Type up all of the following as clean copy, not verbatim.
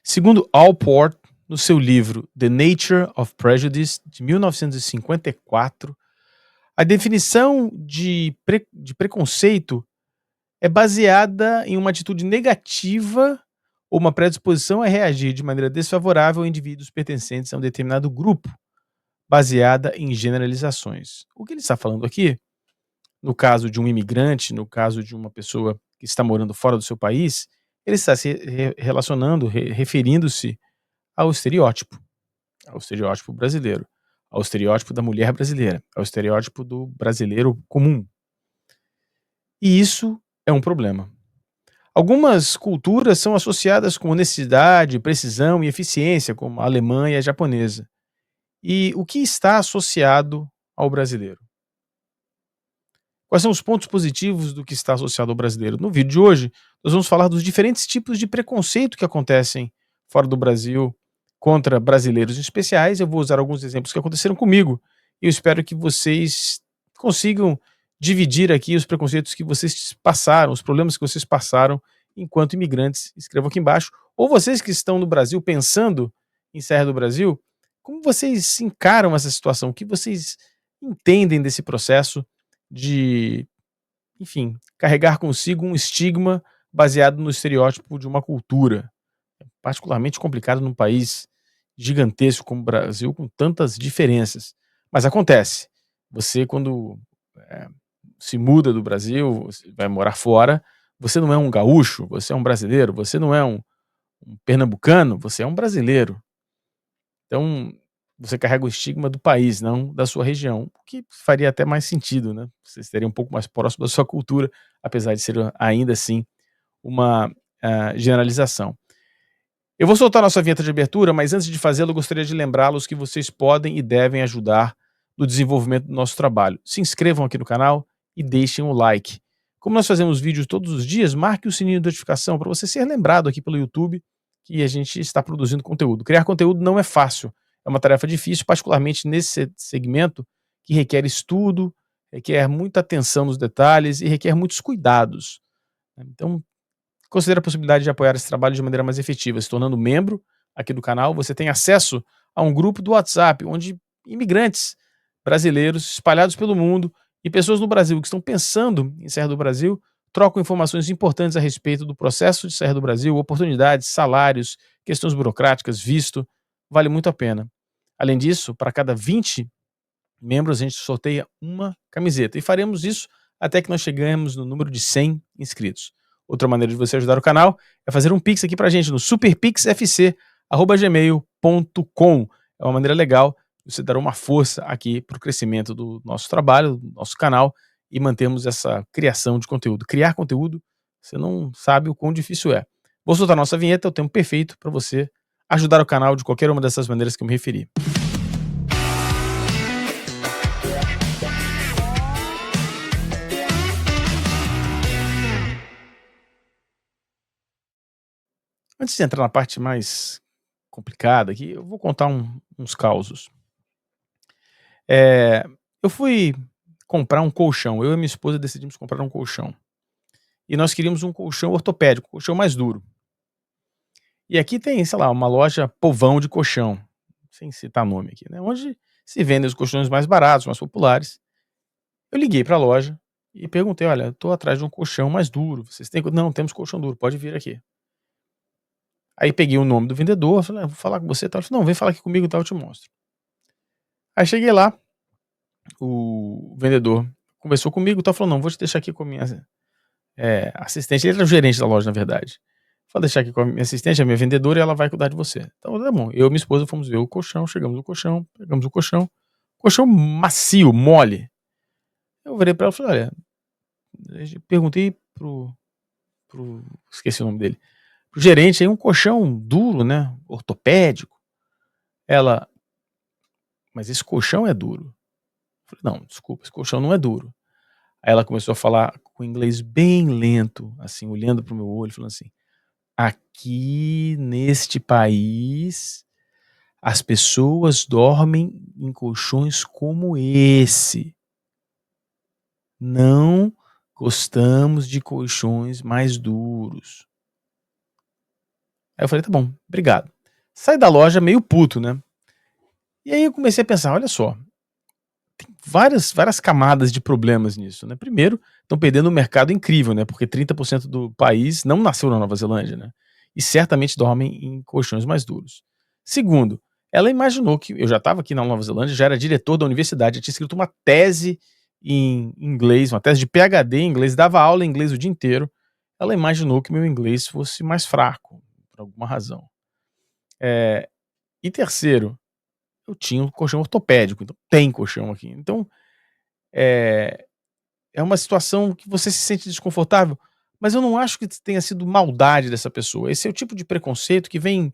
Segundo Allport, no seu livro The Nature of Prejudice, de 1954, a definição de preconceito é baseada em uma atitude negativa ou uma predisposição a reagir de maneira desfavorável a indivíduos pertencentes a um determinado grupo, baseada em generalizações. O que ele está falando aqui, no caso de um imigrante, no caso de uma pessoa que está morando fora do seu país, ele está se relacionando, referindo-se ao estereótipo brasileiro, ao estereótipo da mulher brasileira, ao estereótipo do brasileiro comum. E isso é um problema. Algumas culturas são associadas com honestidade, precisão e eficiência, como a alemã e a japonesa. E o que está associado ao brasileiro? Quais são os pontos positivos do que está associado ao brasileiro? No vídeo de hoje, nós vamos falar dos diferentes tipos de preconceito que acontecem fora do Brasil contra brasileiros em especiais. Eu vou usar alguns exemplos que aconteceram comigo. E eu espero que vocês consigam dividir aqui os preconceitos que vocês passaram, os problemas que vocês passaram enquanto imigrantes. Escrevam aqui embaixo. Ou vocês que estão no Brasil pensando em sair do Brasil, como vocês encaram essa situação? O que vocês entendem desse processo de, enfim, carregar consigo um estigma baseado no estereótipo de uma cultura? É particularmente complicado num país gigantesco como o Brasil, com tantas diferenças. Mas acontece. Você, quando eh, se muda do Brasil, você vai morar fora, você não é um gaúcho, você é um brasileiro, você não é um pernambucano, você é um brasileiro. Então, você carrega o estigma do país, não da sua região, o que faria até mais sentido, né? Você estaria um pouco mais próximo da sua cultura, apesar de ser ainda assim uma generalização. Eu vou soltar nossa vinheta de abertura, mas antes de fazê-lo, eu gostaria de lembrá-los que vocês podem e devem ajudar no desenvolvimento do nosso trabalho. Se inscrevam aqui no canal e deixem um like. Como nós fazemos vídeos todos os dias, marque o sininho de notificação para você ser lembrado aqui pelo YouTube que a gente está produzindo conteúdo. Criar conteúdo não é fácil, é uma tarefa difícil, particularmente nesse segmento que requer estudo, requer muita atenção nos detalhes e requer muitos cuidados. Então, considere a possibilidade de apoiar esse trabalho de maneira mais efetiva, se tornando membro aqui do canal. Você tem acesso a um grupo do WhatsApp, onde imigrantes brasileiros espalhados pelo mundo e pessoas no Brasil que estão pensando em sair do Brasil trocam informações importantes a respeito do processo de sair do Brasil, oportunidades, salários, questões burocráticas, visto. Vale muito a pena. Além disso, para cada 20 membros, a gente sorteia uma camiseta. E faremos isso até que nós chegamos no número de 100 inscritos. Outra maneira de você ajudar o canal é fazer um pix aqui pra gente no superpixfc@gmail.com. É uma maneira legal de você dar uma força aqui pro crescimento do nosso trabalho, do nosso canal e mantermos essa criação de conteúdo. Criar conteúdo, você não sabe o quão difícil é. Vou soltar nossa vinheta, é o tempo perfeito para você ajudar o canal de qualquer uma dessas maneiras que eu me referi. Antes de entrar na parte mais complicada aqui, eu vou contar uns causos. Eu fui comprar um colchão, eu e minha esposa decidimos comprar um colchão. E nós queríamos um colchão ortopédico, um colchão mais duro. E aqui tem, sei lá, uma loja Povão de colchão, sem citar nome aqui, né, onde se vendem os colchões mais baratos, mais populares. Eu liguei para a loja e perguntei: "Olha, eu tô atrás de um colchão mais duro, vocês têm?" "Não, temos colchão duro, pode vir aqui." Aí peguei o nome do vendedor, falei: "Vou falar com você e tal." Ele falou: "Não, vem falar aqui comigo e tal, eu te mostro." Aí cheguei lá, o vendedor conversou comigo e tal, falou: "Não, vou te deixar aqui com a minha assistente." Ele era o gerente da loja, na verdade. "Vou deixar aqui com a minha assistente, a minha vendedora, e ela vai cuidar de você." Então tá bom. Eu e minha esposa fomos ver o colchão, chegamos no colchão, pegamos o colchão macio, mole. Eu virei pra ela e falei: "Olha", perguntei pro esqueci o nome dele, pro gerente aí: "Um colchão duro, né, ortopédico?" Ela: "Mas esse colchão é duro." Eu falei: "Não, desculpa, esse colchão não é duro." Aí ela começou a falar com inglês bem lento, assim, olhando pro meu olho, falando assim: "Aqui neste país, as pessoas dormem em colchões como esse. Não gostamos de colchões mais duros." Aí eu falei: "Tá bom, obrigado". Saí da loja meio puto, né. E aí eu comecei a pensar: "Olha só, várias camadas de problemas nisso, né. Primeiro, estão perdendo um mercado incrível, né, porque 30% do país não nasceu na Nova Zelândia, né, e certamente dormem em colchões mais duros. Segundo, ela imaginou que eu já estava aqui na Nova Zelândia, já era diretor da universidade, já tinha escrito uma tese em inglês, uma tese de PhD em inglês, dava aula em inglês o dia inteiro. Ela imaginou que meu inglês fosse mais fraco, por alguma razão. Eh, e terceiro, eu tinha um colchão ortopédico, então tem colchão aqui. Então, eh é uma situação que você se sente desconfortável, mas eu não acho que tenha sido maldade dessa pessoa. Esse é o tipo de preconceito que vem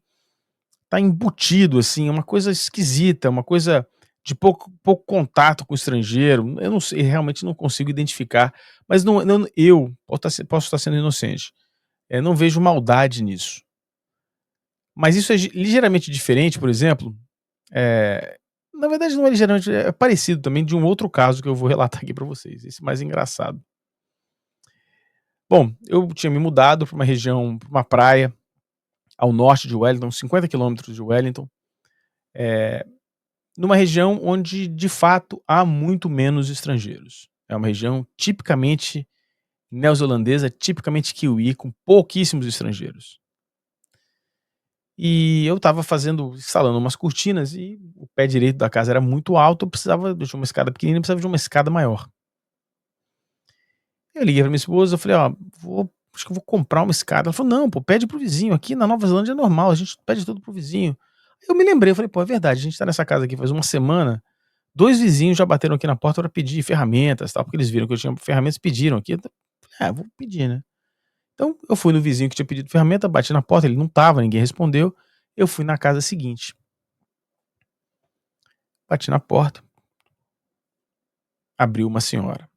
tá embutido, assim, é uma coisa esquisita, uma coisa de pouco contato com o estrangeiro. Eu não sei, realmente não consigo identificar, mas não eu posso estar sendo inocente, não vejo maldade nisso. Mas isso é ligeiramente diferente, por exemplo, eh, na verdade não é ligeiramente, é parecido também de um outro caso que eu vou relatar aqui para vocês, esse mais engraçado. Bom, eu tinha me mudado para uma região, para uma praia ao norte de Wellington, 50 quilômetros de Wellington, eh, numa região onde, de fato, há muito menos estrangeiros. É uma região tipicamente neozelandesa, tipicamente kiwi, com pouquíssimos estrangeiros. E eu estava instalando umas cortinas e o pé direito da casa era muito alto, eu tinha uma escada pequenina, eu precisava de uma escada maior. Eu liguei pra minha esposa, eu falei: "Ó, acho que eu vou comprar uma escada". Ela falou: "Não, pô, pede pro vizinho, aqui na Nova Zelândia é normal, a gente pede tudo pro vizinho". Eu me lembrei, eu falei: "Pô, é verdade, a gente tá nessa casa aqui faz uma semana, 2 vizinhos já bateram aqui na porta pra pedir ferramentas, tal, porque eles viram que eu tinha ferramentas e pediram aqui". Vou pedir, né". Então eu fui no vizinho que tinha pedido ferramenta, bati na porta, ele não estava, ninguém respondeu. Eu fui na casa seguinte, bati na porta, abriu uma senhora.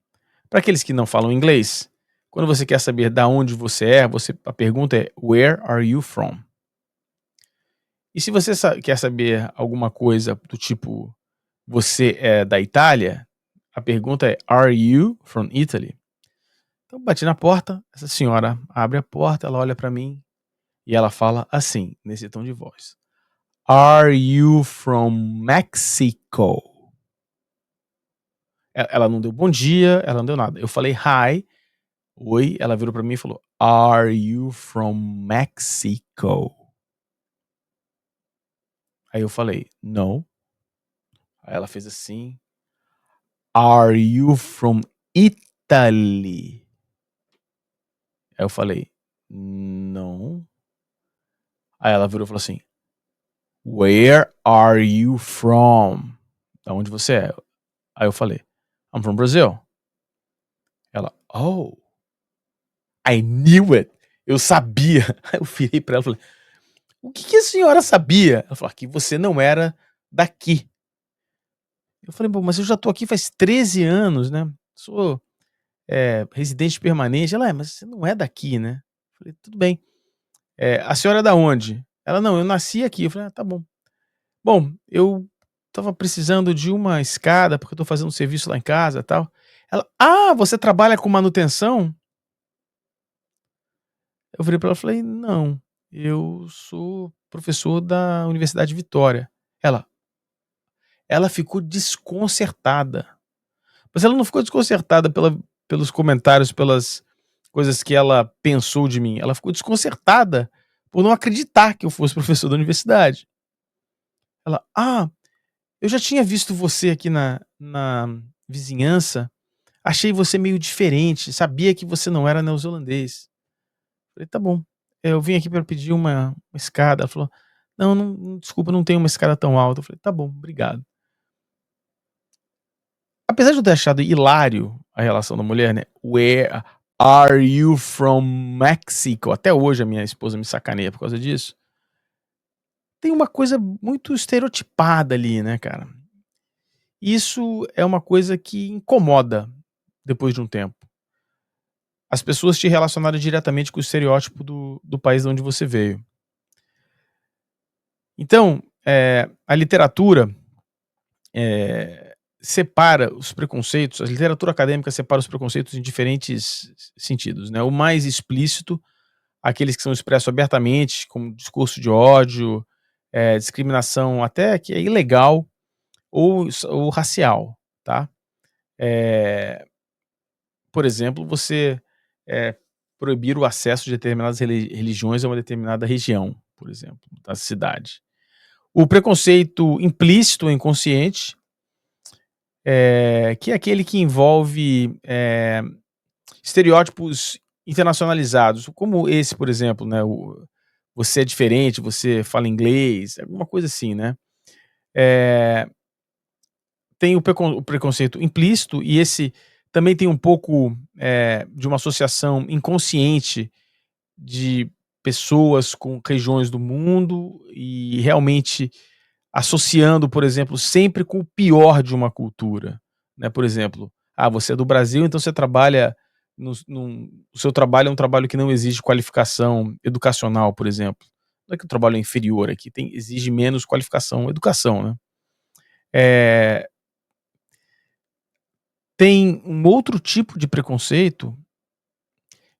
Para aqueles que não falam inglês, quando você quer saber da onde você é, a pergunta é "Where are you from?". E se você quer saber alguma coisa do tipo "Você é da Itália?", a pergunta é "Are you from Italy?". Então bati na porta, essa senhora abre a porta, ela olha para mim e ela fala assim, nesse tom de voz: "Are you from Mexico?". Ela não deu bom dia, ela não deu nada. Eu falei "Hi". Oi, ela virou pra mim e falou: "Are you from Mexico?". Aí eu falei: "No". Aí ela fez assim: "Are you from Italy?". Aí eu falei: "Não". Aí ela virou e falou assim: "Where are you from?". Da onde você é? Aí eu falei: "I'm from Brazil". Ela: "Oh, I knew it". Eu sabia. Aí eu virei pra ela e falei: "O que que a senhora sabia?". Ela falou: "Que você não era daqui". Eu falei: "Pô, mas eu já tô aqui faz 13 anos, né, sou, residente permanente". Ela: mas você não é daqui, né". Eu falei: "Tudo bem. A senhora é da onde?". Ela: "Não, eu nasci aqui". Eu falei: "Ah, tá bom". "Bom, eu estava precisando de uma escada, porque eu tô fazendo um serviço lá em casa, tal". Ela: "Ah, você trabalha com manutenção?". Eu virei pra ela e falei: "Não, eu sou professor da Universidade de Vitória". Ela ela ficou desconcertada. Mas ela não ficou desconcertada pelos comentários, pelas coisas que ela pensou de mim, ela ficou desconcertada por não acreditar que eu fosse professor da universidade. Ela: "Ah, eu já tinha visto você aqui na vizinhança, achei você meio diferente, sabia que você não era neozelandês". Falei: "Tá bom, eu vim aqui para pedir uma escada". Ela falou: "Não, desculpa, não tenho uma escada tão alta". Eu falei: "Tá bom, obrigado". Apesar de eu ter achado hilário a relação da mulher, né, "Where are you from Mexico?", até hoje a minha esposa me sacaneia por causa disso, tem uma coisa muito estereotipada ali, né, cara. Isso é uma coisa que incomoda depois de um tempo. As pessoas te relacionarem diretamente com o estereótipo do país de onde você veio. Então, a literatura, separa os preconceitos, a literatura acadêmica separa os preconceitos em diferentes sentidos, né. O mais explícito, aqueles que são expressos abertamente, como discurso de ódio, discriminação até que é ilegal, ou racial, tá? Eh, por exemplo, você, eh, proibir o acesso de determinadas religiões a uma determinada região, por exemplo, da cidade. O preconceito implícito ou inconsciente, que é aquele que envolve, estereótipos internacionalizados, como esse, por exemplo, né, você é diferente, você fala inglês, alguma coisa assim, né. Eh, tem o preconceito implícito e esse também tem um pouco, de uma associação inconsciente de pessoas com regiões do mundo e realmente associando, por exemplo, sempre com o pior de uma cultura, né, por exemplo, você é do Brasil, então você trabalha o seu trabalho é um trabalho que não exige qualificação educacional, por exemplo. Não é que o trabalho é inferior aqui, exige menos qualificação, educação, né. Eh, tem um outro tipo de preconceito,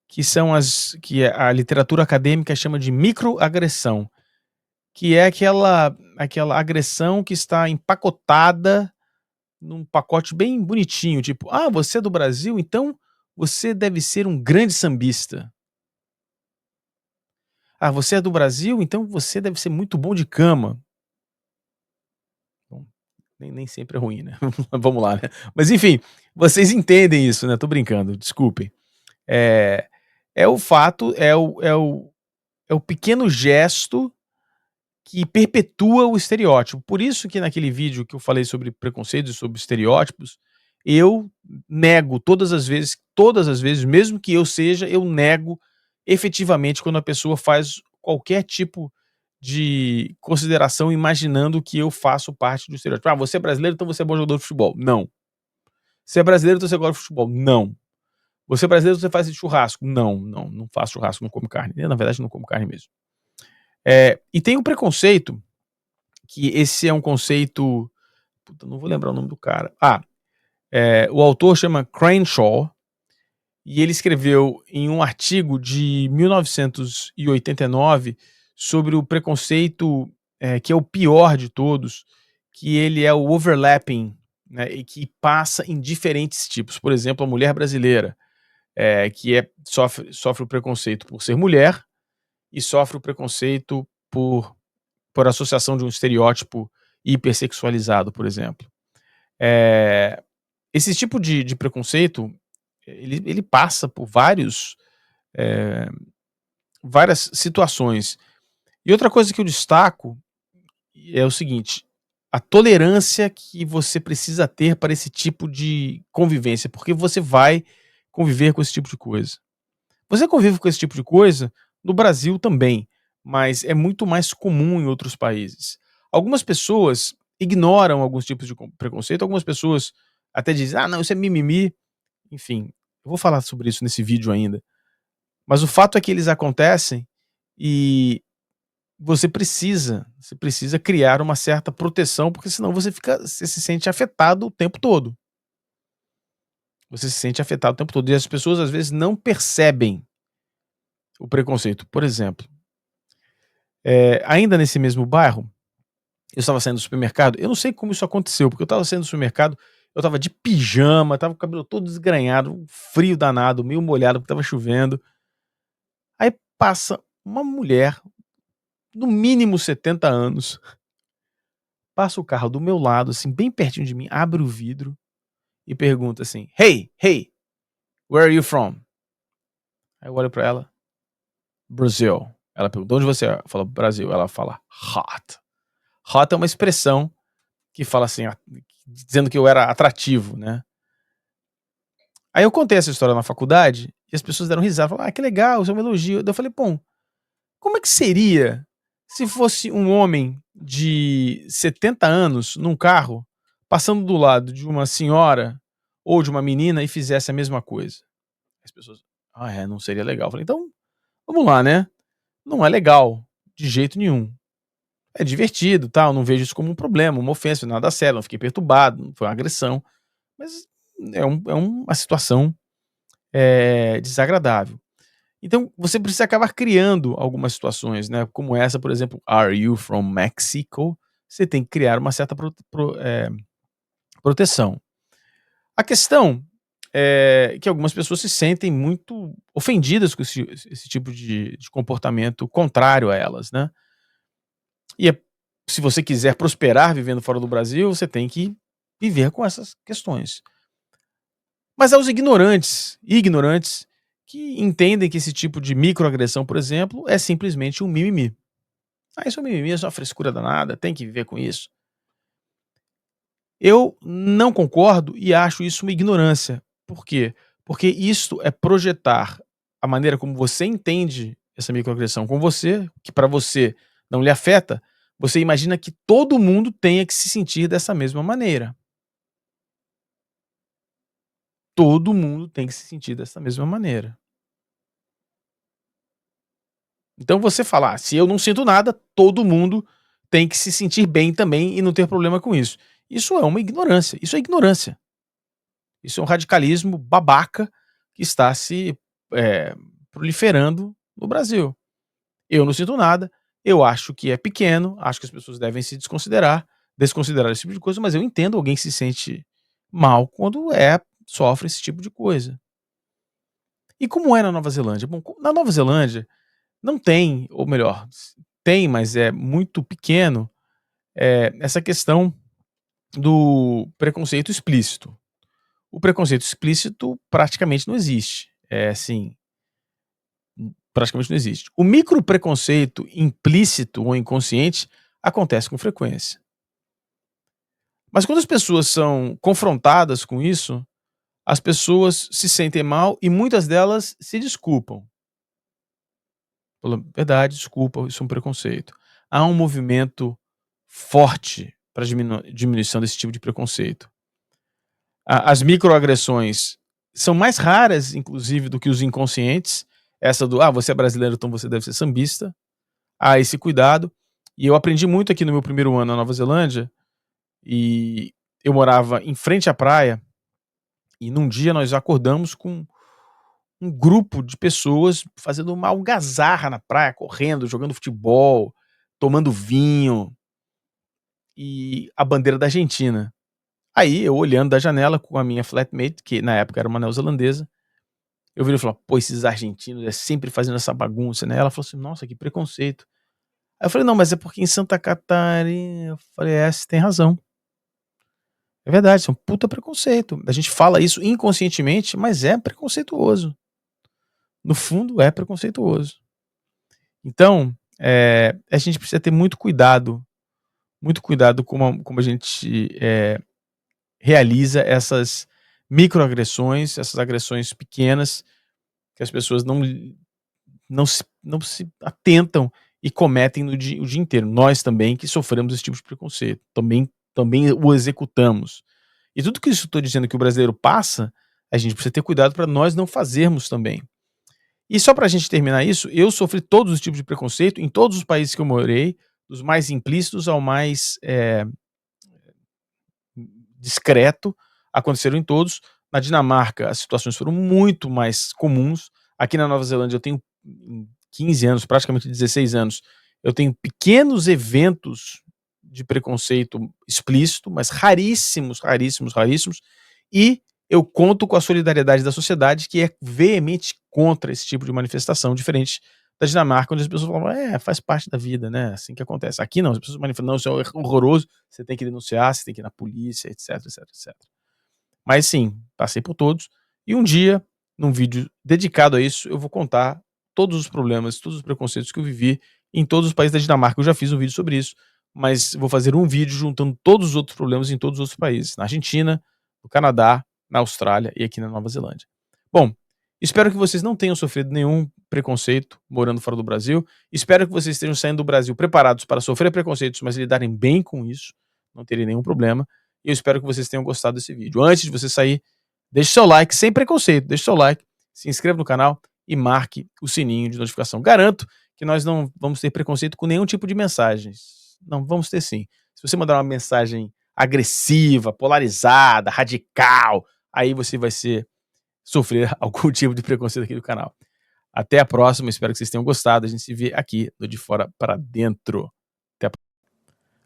que a literatura acadêmica chama de microagressão, que é aquela agressão que está empacotada num pacote bem bonitinho, tipo: "Ah, você é do Brasil, então você deve ser um grande sambista. Ah, você é do Brasil, então você deve ser muito bom de cama". Bom, nem sempre é ruim, né. Vamos lá, né. Mas enfim, vocês entendem isso, né, tô brincando, desculpem. É é o fato, é o pequeno gesto que perpetua o estereótipo. Por isso que naquele vídeo que eu falei sobre preconceitos e sobre estereótipos, eu nego todas as vezes, mesmo que eu nego efetivamente quando a pessoa faz qualquer tipo de consideração imaginando que eu faço parte do estereótipo. "Ah, você é brasileiro, então você é bom jogador de futebol". Não. "Você é brasileiro, então você gosta de futebol". Não. "Você é brasileiro, você faz churrasco". Não, não faço churrasco, não como carne. Eu, na verdade, não como carne mesmo. E tem o preconceito, que esse é um conceito, puta, não vou lembrar o nome do cara. O autor chama Crenshaw, e ele escreveu em um artigo de 1989 sobre o preconceito, que é o pior de todos, que ele é o overlapping, né, e que passa em diferentes tipos. Por exemplo, a mulher brasileira, sofre o preconceito por ser mulher e sofre o preconceito por associação de um estereótipo hipersexualizado, por exemplo. Eh, esse tipo de preconceito, ele passa por eh, várias situações. E outra coisa que eu destaco é o seguinte: a tolerância que você precisa ter para esse tipo de convivência, porque você vai conviver com esse tipo de coisa. Você convive com esse tipo de coisa no Brasil também, mas é muito mais comum em outros países. Algumas pessoas ignoram alguns tipos de preconceito, algumas pessoas até dizem: "Ah, não, isso é mimimi". Enfim, eu vou falar sobre isso nesse vídeo ainda. Mas o fato é que eles acontecem e você precisa criar uma certa proteção, porque senão você se sente afetado o tempo todo. Você se sente afetado o tempo todo e as pessoas às vezes não percebem o preconceito. Por exemplo, ainda nesse mesmo bairro, eu estava saindo do supermercado, eu não sei como isso aconteceu, porque eu estava saindo do supermercado, eu estava de pijama, estava com o cabelo todo desgrenhado, um frio danado, meio molhado, porque estava chovendo. Aí passa uma mulher, no mínimo 70 anos, passa o carro do meu lado, assim, bem pertinho de mim, abre o vidro e pergunta assim: "Hey, hey, where are you from?" Aí eu olho pra ela: "Brazil". Ela pergunta: "De onde você é?" Eu falo: "Brasil". Ela fala: "Hot". Hot é uma expressão que fala assim, dizendo que eu era atrativo, né. Aí eu contei essa história na faculdade e as pessoas deram risada, falaram: "Ah, que legal, isso é um elogio". Daí eu falei: "Bom, como é que seria se fosse um homem de 70 anos num carro, passando do lado de uma senhora ou de uma menina e fizesse a mesma coisa?" As pessoas: "Ah, é, não seria legal". Eu falei: "Então, vamos lá, né, não é legal, de jeito nenhum. É divertido, tal, não vejo isso como um problema, uma ofensa, nada sério, não fiquei perturbado, não foi uma agressão, mas é uma situação, desagradável". Então, você precisa acabar criando algumas situações, né, como essa, por exemplo, "Are you from Mexico?", você tem que criar uma certa proteção. A questão é que algumas pessoas se sentem muito ofendidas com esse tipo de comportamento contrário a elas, né. E se você quiser prosperar vivendo fora do Brasil, você tem que viver com essas questões. Mas aos ignorantes que entendem que esse tipo de microagressão, por exemplo, é simplesmente um mimimi. "Ah, isso é um mimimi, isso é uma frescura danada, tem que viver com isso". Eu não concordo e acho isso uma ignorância. Por quê? Porque isto é projetar a maneira como você entende essa microagressão com você, que para você não lhe afeta, você imagina que todo mundo tenha que se sentir dessa mesma maneira. Todo mundo tem que se sentir dessa mesma maneira. Então você falar: "Se eu não sinto nada, todo mundo tem que se sentir bem também e não ter problema com isso". Isso é uma ignorância, isso é ignorância. Isso é um radicalismo babaca que está se, eh, proliferando no Brasil. Eu não sinto nada, eu acho que é pequeno, acho que as pessoas devem se desconsiderar esse tipo de coisa, mas eu entendo alguém que se sente mal quando sofre esse tipo de coisa. E como é na Nova Zelândia? Bom, na Nova Zelândia não tem, ou melhor, tem, mas é muito pequeno, essa questão do preconceito explícito. O preconceito explícito praticamente não existe. É assim, praticamente não existe. O micro preconceito implícito ou inconsciente acontece com frequência. Mas quando as pessoas são confrontadas com isso, as pessoas se sentem mal e muitas delas se desculpam. Falam: "Verdade, desculpa, isso é um preconceito". Há um movimento forte para diminuição desse tipo de preconceito. As microagressões são mais raras, inclusive, do que os inconscientes. Essa do: "Ah, você é brasileiro, então você deve ser sambista". Há esse cuidado. E eu aprendi muito aqui no meu primeiro ano na Nova Zelândia, e eu morava em frente à praia, e num dia nós acordamos com um grupo de pessoas fazendo uma algazarra na praia, correndo, jogando futebol, tomando vinho, e a bandeira da Argentina. Aí eu olhando da janela com a minha flatmate, que na época era uma neozelandesa, eu virei e falei: "Pô, esses argentinos é sempre fazendo essa bagunça, né". Ela falou assim: "Nossa, que preconceito". Aí eu falei: "Não, mas é porque em Santa Catarina", eu falei: "É, você tem razão. É verdade, isso é um puta preconceito". A gente fala isso inconscientemente, mas é preconceituoso. No fundo é preconceituoso. Então, a gente precisa ter muito cuidado como a gente, realiza essas microagressões, essas agressões pequenas que as pessoas não se atentam e cometem o dia inteiro. Nós também que sofremos esse tipo de preconceito, também o executamos. E tudo que isso estou dizendo que o brasileiro passa, a gente precisa ter cuidado para nós não fazermos também. E só para a gente terminar isso, eu sofri todos os tipos de preconceito em todos os países que eu morei, dos mais implícitos ao mais, discreto, aconteceram em todos. Na Dinamarca, as situações foram muito mais comuns. Aqui na Nova Zelândia, eu tenho 15 anos, praticamente 16 anos, eu tenho pequenos eventos de preconceito explícito, mas raríssimos, raríssimos, raríssimos, e eu conto com a solidariedade da sociedade, que é veemente contra esse tipo de manifestação, diferente da Dinamarca, onde as pessoas falam: "É, faz parte da vida, né, assim que acontece". Aqui não, as pessoas manifestam: "Não, isso é horroroso, você tem que denunciar, você tem que ir na polícia, etc, etc, etc". Mas sim, passei por todos, e um dia, num vídeo dedicado a isso, eu vou contar todos os problemas, todos os preconceitos que eu vivi em todos os países da Dinamarca. Eu já fiz um vídeo sobre isso, mas vou fazer um vídeo juntando todos os outros problemas em todos os outros países, na Argentina, no Canadá, na Austrália e aqui na Nova Zelândia. Bom, espero que vocês não tenham sofrido nenhum preconceito morando fora do Brasil. Espero que vocês estejam saindo do Brasil preparados para sofrer preconceitos, mas lidarem bem com isso, não terem nenhum problema. E eu espero que vocês tenham gostado desse vídeo. Antes de você sair, deixe seu like, sem preconceito, deixe seu like, se inscreva no canal e marque o sininho de notificação. Garanto que nós não vamos ter preconceito com nenhum tipo de mensagens. Não, vamos ter sim. Se você mandar uma mensagem agressiva, polarizada, radical, aí você vai sofrer algum tipo de preconceito aqui do canal. Até a próxima, espero que vocês tenham gostado. A gente se vê aqui no De Fora para Dentro.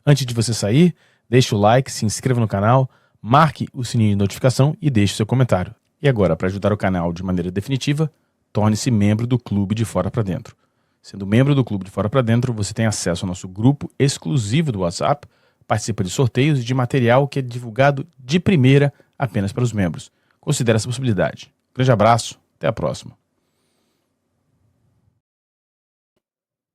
Antes de você sair, deixe o like, se inscreva no canal, marque o sininho de notificação e deixe seu comentário. E agora, para ajudar o canal de maneira definitiva, torne-se membro do Clube de Fora para Dentro. Sendo membro do Clube de Fora para Dentro, você tem acesso ao nosso grupo exclusivo do WhatsApp, participa de sorteios e de material que é divulgado de primeira apenas para os membros. Considere essa possibilidade. Grande abraço, até a próxima.